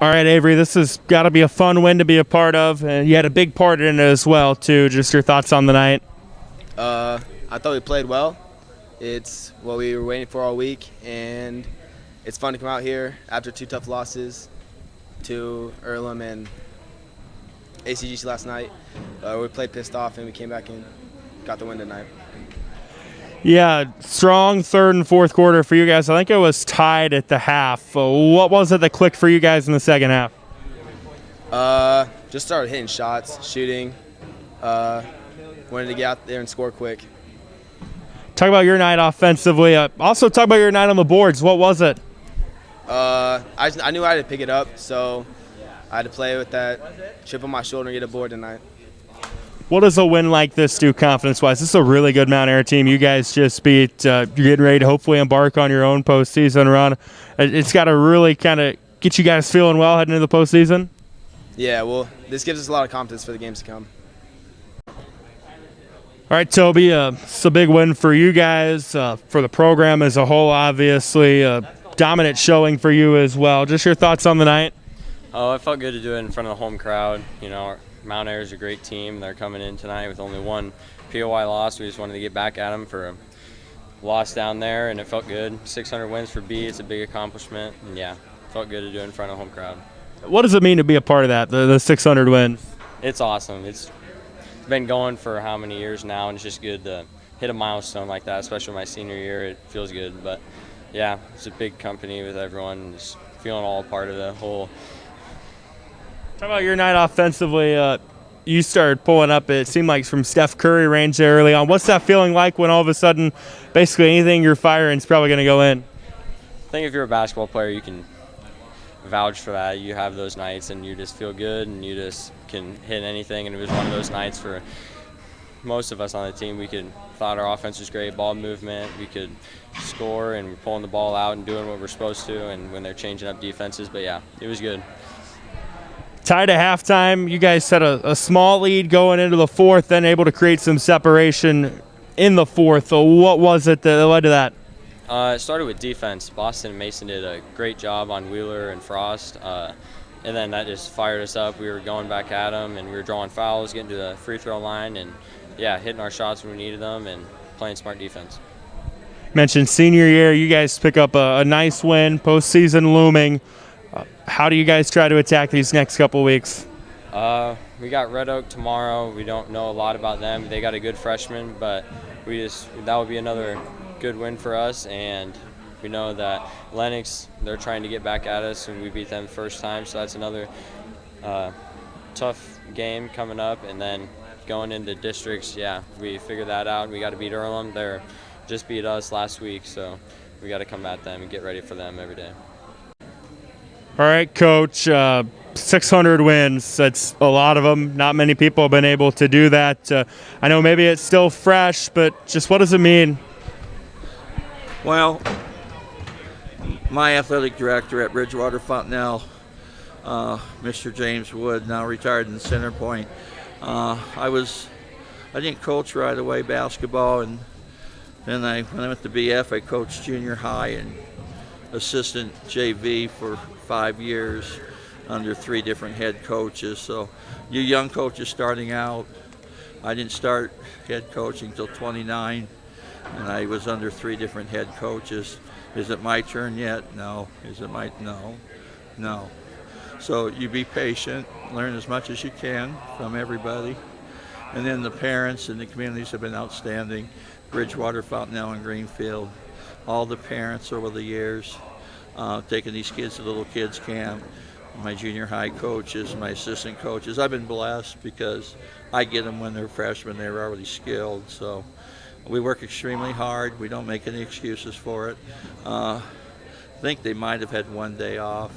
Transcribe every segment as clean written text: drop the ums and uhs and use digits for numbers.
All right, Avery, this has got to be a fun win to be a part of, and you had a big part in it as well, too. Just your thoughts on the night. I thought we played well. It's what we were waiting for all week, and it's fun to come out here after two tough losses to Earlham and ACGC last night. We played pissed off, and we came back and got the win tonight. Yeah, strong third and fourth quarter for you guys. I think it was tied at the half. What was it that clicked for you guys in the second half? Just started hitting shots, shooting. Wanted to get out there and score quick. Talk about your night offensively. Also talk about your night on the boards. What was it? I knew I had to pick it up, so I had to play with that chip on my shoulder and get a board tonight. What does a win like this do confidence-wise? This is a really good Mount Air team. You guys just beat. You're getting ready to hopefully embark on your own postseason run. It's got to really kind of get you guys feeling well heading into the postseason. Yeah, well, this gives us a lot of confidence for the games to come. All right, Toby, it's a big win for you guys, for the program as a whole, obviously. Dominant showing for you as well. Just your thoughts on the night? Oh, it felt good to do it in front of the home crowd. You know, Mount Air is a great team. They're coming in tonight with only one POI loss. We just wanted to get back at them for a loss down there, and it felt good. 600 wins for B. It's a big accomplishment. And, yeah, it felt good to do it in front of the home crowd. What does it mean to be a part of that, the 600 wins? It's awesome. It's been going for how many years now, and it's just good to hit a milestone like that, especially my senior year. It feels good. But, yeah, it's a big company with everyone, just feeling all part of the whole. Talk about your night offensively. You started pulling up, it seemed like, from Steph Curry range there early on. What's that feeling like when all of a sudden basically anything you're firing is probably going to go in? I think if you're a basketball player, you can vouch for that. You have those nights and you just feel good and you just can hit anything. And it was one of those nights for most of us on the team. We thought our offense was great, ball movement. We could score and we're pulling the ball out and doing what we're supposed to. And when they're changing up defenses, but yeah, it was good. Tied at halftime, you guys had a small lead going into the fourth, then able to create some separation in the fourth. So what was it that led to that? It started with defense. Boston and Mason did a great job on Wheeler and Frost, and then that just fired us up. We were going back at them, and we were drawing fouls, getting to the free throw line, and, yeah, hitting our shots when we needed them and playing smart defense. Mentioned senior year, you guys pick up a nice win, postseason looming. How do you guys try to attack these next couple weeks? We got Red Oak tomorrow. We don't know a lot about them. They got a good freshman, but that would be another good win for us. And we know that Lennox, they're trying to get back at us, and we beat them the first time, so that's another tough game coming up. And then going into districts, yeah, we figured that out. We got to beat Earlham. They just beat us last week, so we got to come at them and get ready for them every day. All right, Coach, 600 wins. That's a lot of them. Not many people have been able to do that. I know maybe it's still fresh, but just what does it mean? Well, my athletic director at Bridgewater Fontenelle, Mr. James Wood, now retired in Center Point. I didn't coach right away basketball, and then when I went to BF, I coached junior high and assistant JV for 5 years under 3 different head coaches. So you young coaches starting out, I didn't start head coaching until 29, and I was under 3 different head coaches. Is it my turn yet? No. No. So you be patient, learn as much as you can from everybody. And then the parents and the communities have been outstanding. Bridgewater, Fontenelle, and Greenfield. All the parents over the years, taking these kids to little kids camp, my junior high coaches, my assistant coaches. I've been blessed because I get them when they're freshmen. They're already skilled. So we work extremely hard. We don't make any excuses for it. I think they might have had 1 day off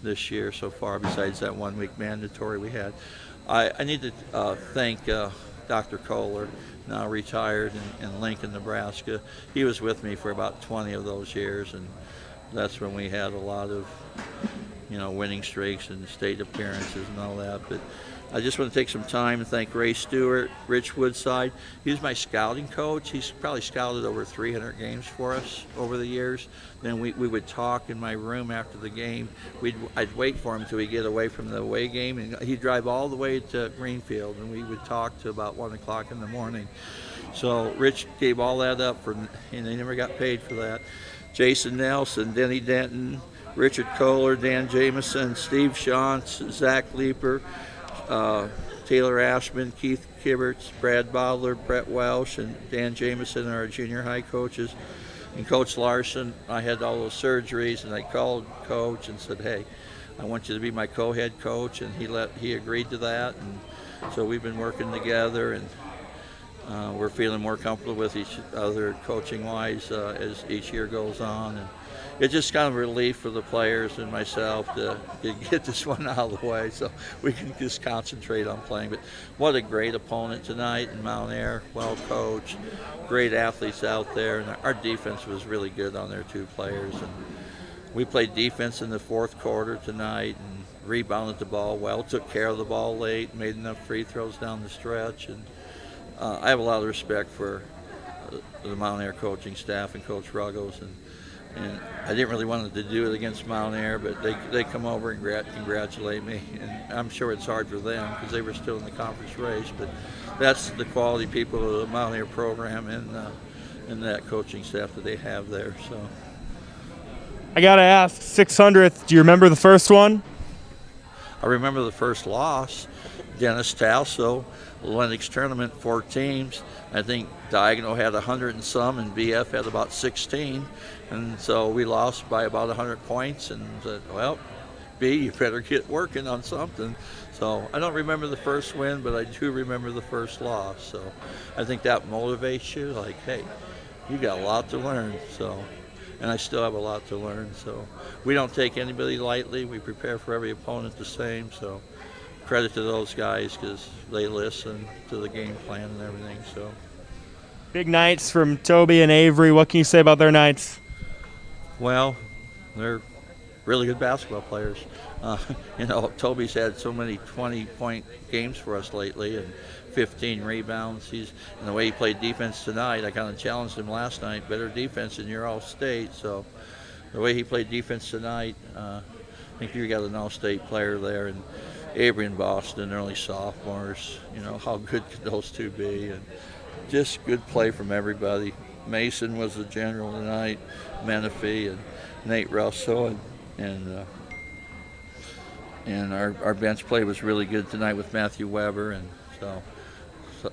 this year so far, besides that 1 week mandatory we had. I need to thank Dr. Kohler, now retired in Lincoln, Nebraska. He was with me for about 20 of those years, and that's when we had a lot of, winning streaks and state appearances and all that. But I just want to take some time and thank Ray Stewart, Rich Woodside. He was my scouting coach. He's probably scouted over 300 games for us over the years. Then we would talk in my room after the game. I'd wait for him until he'd get away from the away game, and he'd drive all the way to Greenfield, and we would talk to about 1 o'clock in the morning. So Rich gave all that up, and they never got paid for that. Jason Nelson, Denny Denton, Richard Kohler, Dan Jameson, Steve Shantz, Zach Leeper, Taylor Ashman, Keith Kibberts, Brad Bodler, Brett Welsh, and Dan Jameson are our junior high coaches. And Coach Larson, I had all those surgeries, and I called Coach and said, hey, I want you to be my co-head coach, and he agreed to that. And so we've been working together, and we're feeling more comfortable with each other coaching-wise as each year goes on. And it's just kind of a relief for the players and myself to get this one out of the way so we can just concentrate on playing. But what a great opponent tonight in Mount Air, well coached, great athletes out there, and our defense was really good on their 2 players. And we played defense in the 4th quarter tonight and rebounded the ball well, took care of the ball late, made enough free throws down the stretch. And I have a lot of respect for the Mount Air coaching staff and Coach Ruggles. And I didn't really want to do it against Mount Air, but they come over and congratulate me. And I'm sure it's hard for them because they were still in the conference race. But that's the quality people of the Mount Air program and that coaching staff that they have there. So I got to ask, 600th, do you remember the first one? I remember the first loss, Dennis Tasso, Lennox tournament, 4 teams. I think Diagonal had 100 and some, and BF had about 16. And so we lost by about 100 points, and said, well, B, you better get working on something. So I don't remember the first win, but I do remember the first loss. So I think that motivates you, like, hey, you got a lot to learn. So, and I still have a lot to learn. So we don't take anybody lightly. We prepare for every opponent the same. So credit to those guys because they listen to the game plan and everything. So big nights from Toby and Avery. What can you say about their nights? Well, they're really good basketball players. Toby's had so many 20-point games for us lately and 15 rebounds. And the way he played defense tonight, I kind of challenged him last night, better defense than your all-state. So the way he played defense tonight, I think you got an all-state player there. And Avery and Boston, they're only sophomores. How good could those 2 be? And just good play from everybody. Mason was the general tonight, Menifee and Nate Russell, and our bench play was really good tonight with Matthew Weber, and so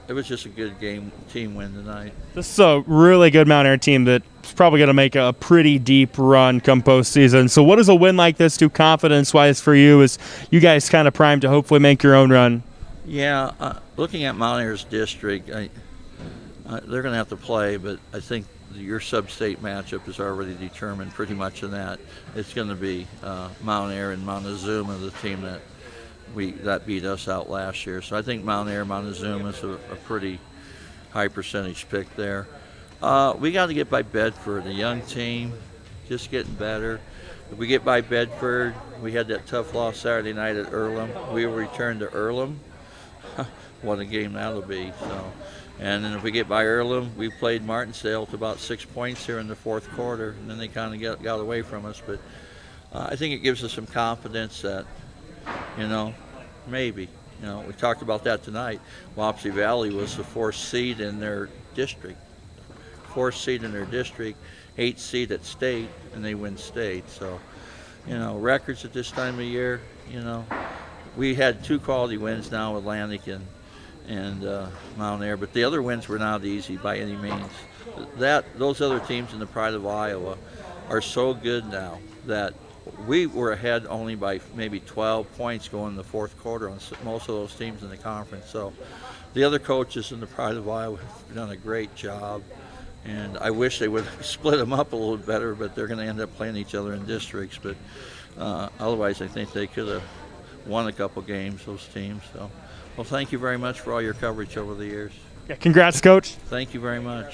it was just a good team win tonight. This is a really good Mount Air team that's probably going to make a pretty deep run come postseason. So what does a win like this do confidence-wise for you as you guys kind of primed to hopefully make your own run? Yeah, looking at Mount Air's district, they're going to have to play, but I think your sub-state matchup is already determined pretty much in that. It's going to be Mount Air and Montezuma, the team that beat us out last year. So I think Mount Air, Montezuma is a pretty high percentage pick there. We got to get by Bedford, a young team, just getting better. If we get by Bedford, we had that tough loss Saturday night at Earlham. We will return to Earlham. What a game that'll be. And then if we get by Earlham, we played Martinsdale to about 6 points here in the 4th quarter, and then they kind of got away from us. But I think it gives us some confidence that, maybe. We talked about that tonight. Wapsie Valley was the 4th seed in their district. 4th seed in their district, 8th seed at state, and they win state. So, records at this time of year, we had 2 quality wins now, Atlantic and Mount Air, but the other wins were not easy by any means. Those other teams in the Pride of Iowa are so good now that we were ahead only by maybe 12 points going in the 4th quarter on most of those teams in the conference. So the other coaches in the Pride of Iowa have done a great job, and I wish they would have split them up a little better, but they're going to end up playing each other in districts. But otherwise, I think they could have won a couple games, those teams. So. Well, thank you very much for all your coverage over the years. Yeah, congrats, Coach. Thank you very much.